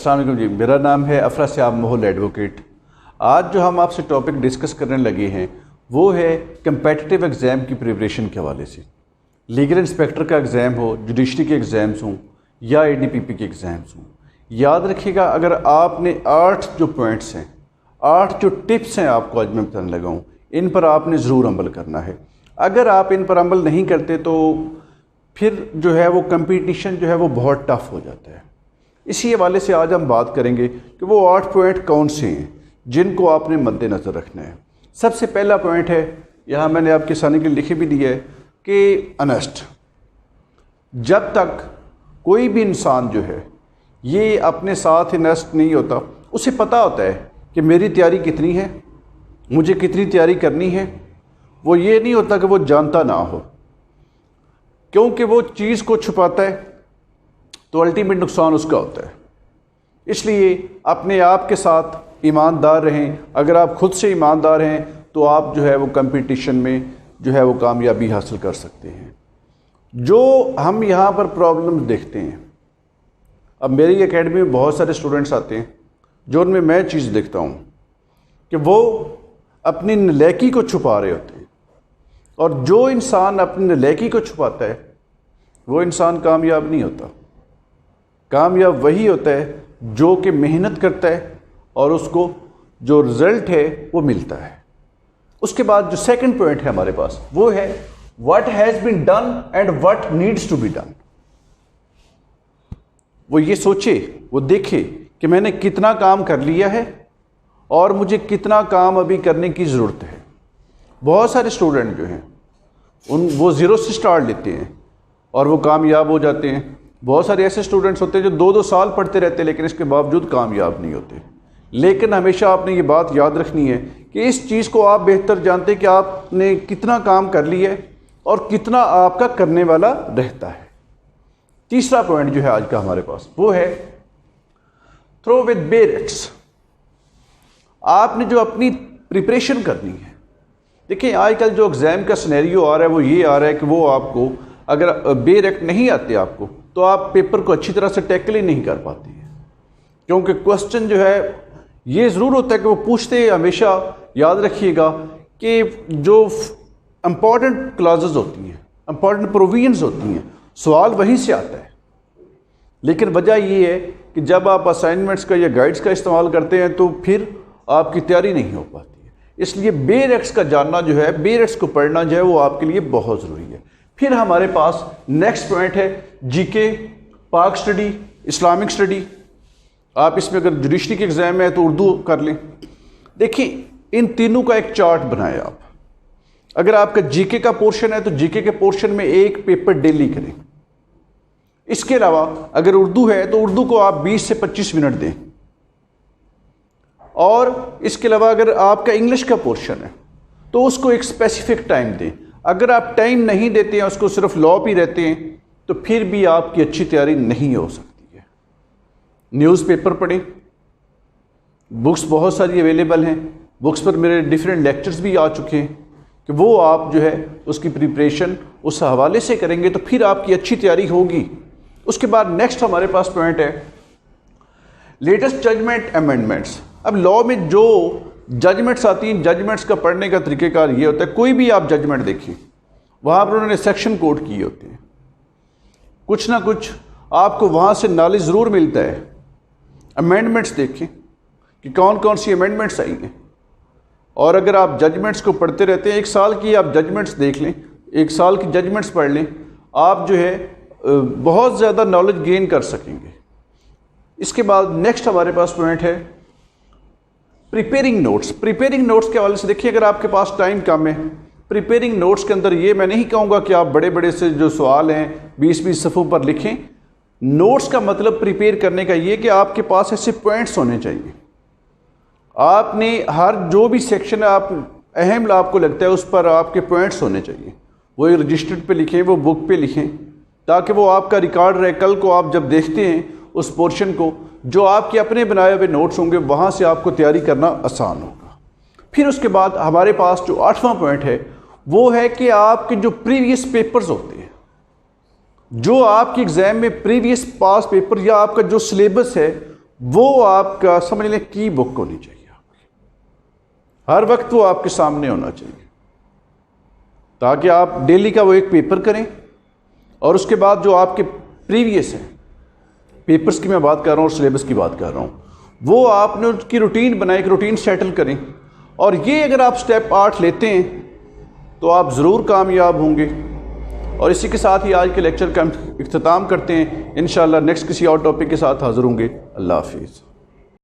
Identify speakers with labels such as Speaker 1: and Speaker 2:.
Speaker 1: अस्सलाम वालेकुम जी, मेरा नाम है अफरा सियाब मोहल एडवोकेट। आज जो हम आपसे टॉपिक डिस्कस करने लगे हैं वो है कम्पेटिटिव एग्ज़ाम की प्रिपरेशन के हवाले से। लीगल इंस्पेक्टर का एग्ज़ाम हो, जुडिशरी के एग्ज़ाम्स हों या ADPP के एग्ज़ाम्स हों, याद रखिएगा अगर आपने 8 जो पॉइंट्स हैं, 8 जो टिप्स हैं आपको आज मैं बताने लगा हूँ, इन पर आपने ज़रूर अमल करना है। अगर आप इन पर अमल नहीं करते तो फिर जो है वो कंपटीशन जो है वो बहुत टफ़ हो जाता है। इसी हवाले से आज हम बात करेंगे कि वो 8 पॉइंट कौन से हैं जिनको आपने मद्देनज़र रखना है। सबसे पहला पॉइंट है, यहाँ मैंने आपके सामने के लिए लिखे भी दिया है कि ऑनेस्ट। जब तक कोई भी इंसान जो है ये अपने साथ ऑनेस्ट नहीं होता, उसे पता होता है कि मेरी तैयारी कितनी है, मुझे कितनी तैयारी करनी है, वो ये नहीं होता कि वो जानता ना हो, क्योंकि वो चीज़ को छुपाता है तो अल्टीमेट नुकसान उसका होता है। इसलिए अपने आप के साथ ईमानदार रहें। अगर आप खुद से ईमानदार हैं तो आप जो है वो कंपटीशन में जो है वो कामयाबी हासिल कर सकते हैं। जो हम यहाँ पर प्रॉब्लम देखते हैं, अब मेरी एकेडमी में बहुत सारे स्टूडेंट्स आते हैं जो उनमें मैं चीज़ देखता हूँ कि वो अपनी नलायकी को छुपा रहे होते हैं, और जो इंसान अपनी नलायकी को छुपाता है वो इंसान कामयाब नहीं होता। कामयाब वही होता है जो कि मेहनत करता है और उसको जो रिज़ल्ट है वो मिलता है। उसके बाद जो सेकंड पॉइंट है हमारे पास वो है what has been done and what needs to be done. वो ये सोचे, वो देखे कि मैंने कितना काम कर लिया है और मुझे कितना काम अभी करने की ज़रूरत है। बहुत सारे स्टूडेंट जो हैं वो ज़ीरो से स्टार्ट लेते हैं और वो कामयाब हो जाते हैं। बहुत सारे ऐसे स्टूडेंट्स होते हैं जो 2-2 साल पढ़ते रहते हैं लेकिन इसके बावजूद कामयाब नहीं होते। लेकिन हमेशा आपने ये बात याद रखनी है कि इस चीज़ को आप बेहतर जानते हैं कि आपने कितना काम कर लिया है और कितना आपका करने वाला रहता है। तीसरा पॉइंट जो है आज का हमारे पास वो है थ्रो विद बेरेट्स। आपने जो अपनी प्रिपरेशन करनी है, देखिए आजकल जो एग्ज़ाम का सिनेरियो आ रहा है वो ये आ रहा है कि वो आपको अगर बेरेक्ट नहीं आते आपको तो आप पेपर को अच्छी तरह से टैकल ही नहीं कर पाते हैं, क्योंकि क्वेश्चन जो है ये ज़रूर होता है कि वो पूछते हैं। हमेशा याद रखिएगा कि जो इम्पॉर्टेंट क्लॉजेज़ होती हैं, इम्पॉर्टेंट प्रोविजंस होती हैं, सवाल वहीं से आता है। लेकिन वजह ये है कि जब आप असाइनमेंट्स का या गाइड्स का इस्तेमाल करते हैं तो फिर आपकी तैयारी नहीं हो पाती है। इसलिए बेरेक्ट्स का जानना जो है, बेरेक्ट्स को पढ़ना जो है वो आपके लिए बहुत ज़रूरी है। फिर हमारे पास नेक्स्ट पॉइंट है जीके, पाक स्टडी, इस्लामिक स्टडी। आप इसमें अगर जुडिशरी के एग्ज़ाम है तो उर्दू कर लें। देखिए इन तीनों का एक चार्ट बनाएं आप। अगर आपका जीके का पोर्शन है तो जीके के पोर्शन में एक पेपर डेली करें। इसके अलावा अगर उर्दू है तो उर्दू को आप 20 से 25 मिनट दें। और इसके अलावा अगर आपका इंग्लिश का पोर्शन है तो उसको एक स्पेसिफिक टाइम दें। अगर आप टाइम नहीं देते हैं, उसको सिर्फ लॉ भी रहते हैं, तो फिर भी आपकी अच्छी तैयारी नहीं हो सकती है। न्यूज़पेपर पढ़ें, बुक्स बहुत सारी अवेलेबल हैं, बुक्स पर मेरे डिफरेंट लेक्चर्स भी आ चुके हैं कि वो आप जो है उसकी प्रिपरेशन उस हवाले से करेंगे तो फिर आपकी अच्छी तैयारी होगी। उसके बाद नेक्स्ट हमारे पास पॉइंट है लेटेस्ट जजमेंट अमेंडमेंट्स। अब लॉ में जो जजमेंट्स आती हैं, जजमेंट्स का पढ़ने का तरीक़ेकार ये होता है, कोई भी आप जजमेंट देखिए वहाँ पर उन्होंने सेक्शन कोड किए होते हैं, कुछ ना कुछ आपको वहाँ से नॉलेज ज़रूर मिलता है। अमेंडमेंट्स देखें कि कौन कौन सी अमेंडमेंट्स आई हैं, और अगर आप जजमेंट्स को पढ़ते रहते हैं, 1 साल की आप जजमेंट्स देख लें, 1 साल की जजमेंट्स पढ़ लें, आप जो है बहुत ज़्यादा नॉलेज गेन कर सकेंगे। इसके बाद नेक्स्ट हमारे पास पॉइंट है प्रिपेयरिंग नोट्स। प्रिपेयरिंग नोट्स के हवाले से देखिए, अगर आपके पास टाइम कम है, प्रिपेयरिंग नोट्स के अंदर ये मैं नहीं कहूँगा कि आप बड़े बड़े से जो सवाल हैं 20-20 सफ़ों पर लिखें। नोट्स का मतलब प्रिपेयर करने का ये कि आपके पास ऐसे पॉइंट्स होने चाहिए। आपने हर जो भी सेक्शन आप अहम आपको लगता है उस पर आपके पॉइंट्स होने चाहिए। वो रजिस्टर्ड पे लिखें, वो बुक पे लिखें, ताकि वो आपका रिकॉर्ड रहे। कल को आप जब देखते हैं उस पोर्शन को, जो आपके अपने बनाए हुए नोट्स होंगे, वहाँ से आपको तैयारी करना आसान होगा। फिर उसके बाद हमारे पास जो 8वां पॉइंट है वो है कि आपके जो प्रीवियस पेपर्स होते हैं, जो आपके एग्ज़ाम में प्रीवियस पास पेपर या आपका जो सिलेबस है وہ آپ کا سمجھ لیں کی بک ہونی چاہیے، ہر وقت وہ آپ کے سامنے ہونا چاہیے، تاکہ آپ ڈیلی کا وہ ایک پیپر کریں، اور اس کے بعد جو آپ کے پریویس ہیں پیپرز کی میں بات کر رہا ہوں اور سلیبس کی بات کر رہا ہوں، وہ آپ نے اس کی روٹین بنائے، ایک روٹین سیٹل کریں، اور یہ اگر آپ سٹیپ 8 لیتے ہیں تو آپ ضرور کامیاب ہوں گے۔ اور اسی کے ساتھ ہی آج کے لیکچر کا اختتام کرتے ہیں، انشاءاللہ نیکسٹ کسی اور ٹاپک کے ساتھ حاضر ہوں گے۔ اللہ حافظ۔